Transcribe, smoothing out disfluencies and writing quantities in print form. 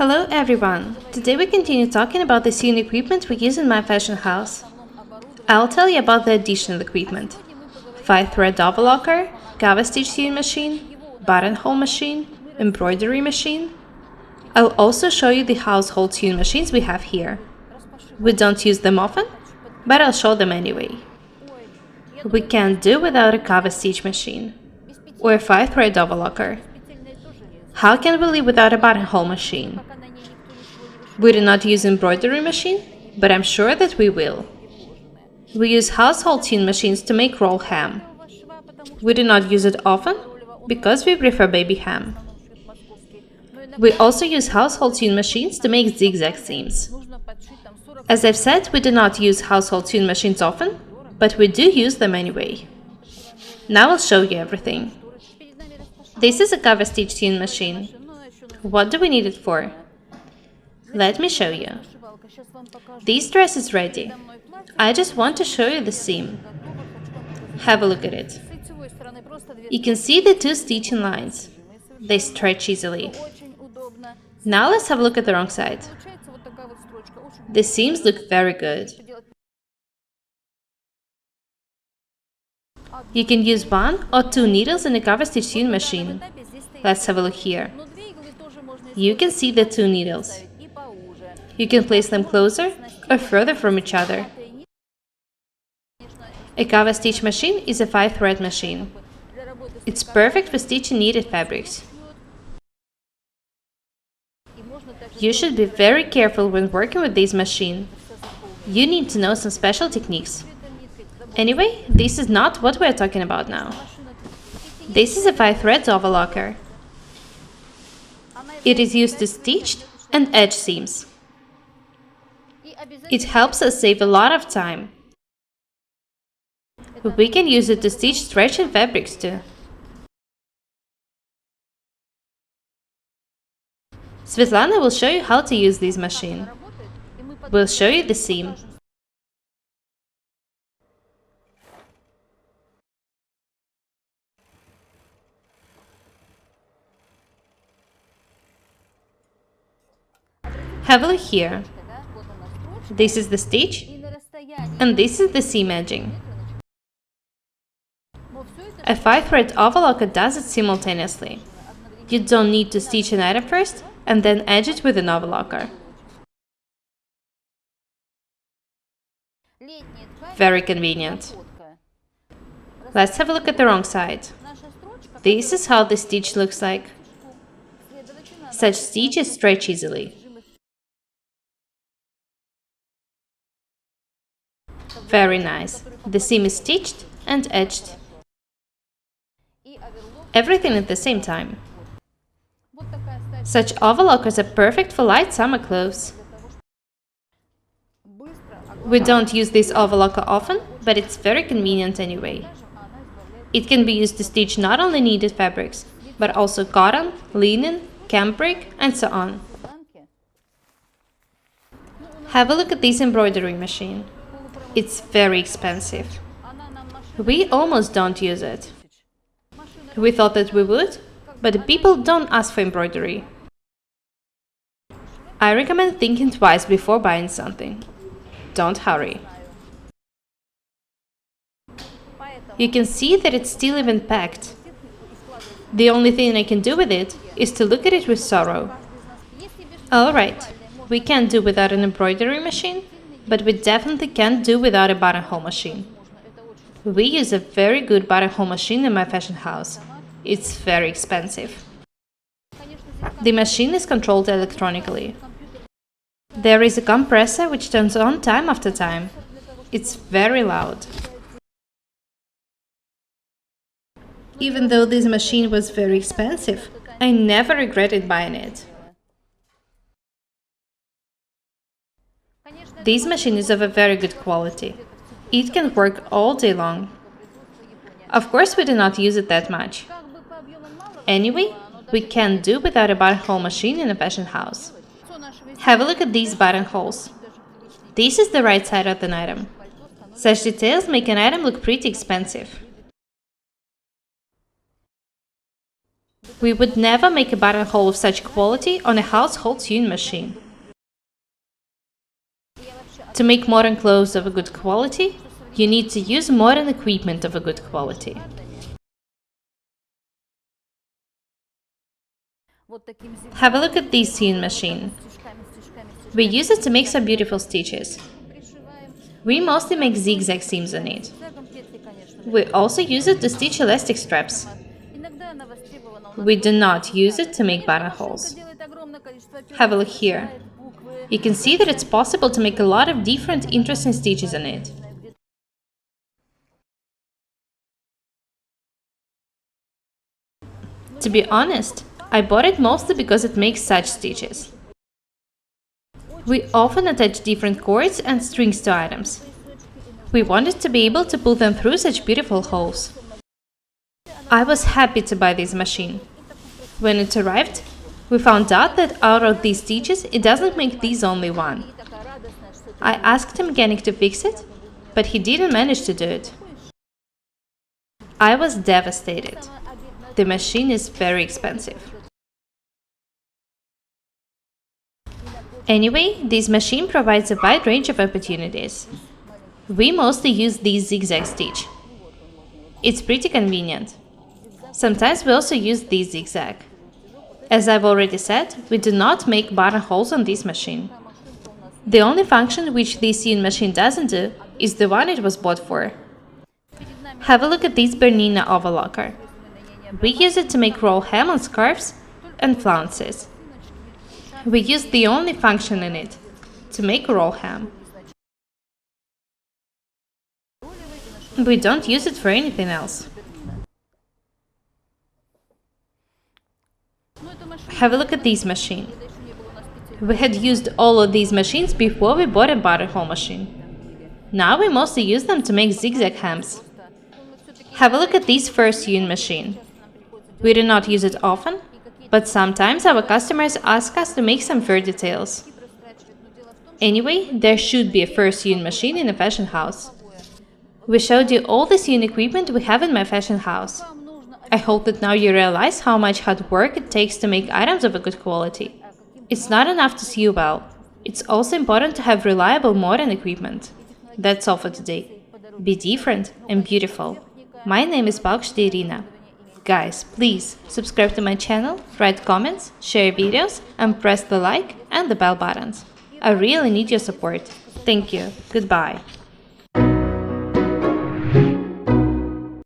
Hello everyone! Today we continue talking about the sewing equipment we use in my fashion house. I'll tell you about the additional equipment: 5-thread overlocker, cover stitch sewing machine, buttonhole machine, embroidery machine. I'll also show you the household sewing machines we have here. We don't use them often, but I'll show them anyway. We can't do without a cover stitch machine or a 5-thread overlocker. How can we live without a buttonhole machine? We do not use embroidery machine, but I'm sure that we will. We use household sewing machines to make roll hem. We do not use it often, because we prefer baby hem. We also use household sewing machines to make zigzag seams. As I've said, we do not use household sewing machines often, but we do use them anyway. Now I'll show you everything. This is a cover stitch sewing machine. What do we need it for? Let me show you. This dress is ready. I just want to show you the seam. Have a look at it. You can see the two stitching lines. They stretch easily. Now let's have a look at the wrong side. The seams look very good. You can use 1 or 2 needles in a cover stitch sewing machine. Let's have a look here. You can see the 2 needles. You can place them closer or further from each other. A cover stitch machine is a 5-thread machine. It's perfect for stitching knitted fabrics. You should be very careful when working with this machine. You need to know some special techniques. Anyway, this is not what we're talking about now. This is a 5-thread overlocker. It is used to stitch and edge seams. It helps us save a lot of time. We can use it to stitch stretchy fabrics too. Svetlana will show you how to use this machine. We'll show you the seam. Have a look here. This is the stitch, and this is the seam edging. A 5-thread overlocker does it simultaneously. You don't need to stitch an item first and then edge it with an overlocker. Very convenient. Let's have a look at the wrong side. This is how the stitch looks like. Such stitches stretch easily. Very nice. The seam is stitched and edged. Everything at the same time. Such overlockers are perfect for light summer clothes. We don't use this overlocker often, but it's very convenient anyway. It can be used to stitch not only knitted fabrics, but also cotton, linen, cambric, and so on. Have a look at this embroidery machine. It's very expensive. We almost don't use it. We thought that we would, but people don't ask for embroidery. I recommend thinking twice before buying something. Don't hurry. You can see that it's still even packed. The only thing I can do with it is to look at it with sorrow. Alright, we can't do without an embroidery machine, but we definitely can't do without a buttonhole machine. We use a very good buttonhole machine in my fashion house. It's very expensive. The machine is controlled electronically. There is a compressor which turns on time after time. It's very loud. Even though this machine was very expensive, I never regretted buying it. This machine is of a very good quality. It can work all day long. Of course, we do not use it that much. Anyway, we can't do without a buttonhole machine in a fashion house. Have a look at these buttonholes. This is the right side of an item. Such details make an item look pretty expensive. We would never make a buttonhole of such quality on a household sewing machine. To make modern clothes of a good quality, you need to use modern equipment of a good quality. Have a look at this sewing machine. We use it to make some beautiful stitches. We mostly make zigzag seams on it. We also use it to stitch elastic straps. We do not use it to make buttonholes. Have a look here. You can see that it's possible to make a lot of different interesting stitches on it. To be honest, I bought it mostly because it makes such stitches. We often attach different cords and strings to items. We wanted to be able to pull them through such beautiful holes. I was happy to buy this machine. When it arrived, we found out that out of these stitches, it doesn't make this only one. I asked the mechanic to fix it, but he didn't manage to do it. I was devastated. The machine is very expensive. Anyway, this machine provides a wide range of opportunities. We mostly use this zigzag stitch. It's pretty convenient. Sometimes we also use this zigzag. As I've already said, we do not make buttonholes on this machine. The only function which this sewing machine doesn't do is the one it was bought for. Have a look at this Bernina Overlocker. We use it to make roll hem on scarves and flounces. We use the only function in it, to make roll hem. We don't use it for anything else. Have a look at this machine. We had used all of these machines before we bought a buttonhole machine. Now we mostly use them to make zigzag hems. Have a look at this first sewing machine. We do not use it often, but sometimes our customers ask us to make some fur details. Anyway, there should be a fur sewing machine in a fashion house. We showed you all the sewing equipment we have in my fashion house. I hope that now you realize how much hard work it takes to make items of a good quality. It's not enough to sew well. It's also important to have reliable modern equipment. That's all for today. Be different and beautiful. My name is Paukshte Irina. Guys, please subscribe to my channel, write comments, share videos, and press the like and the bell buttons. I really need your support. Thank you. Goodbye.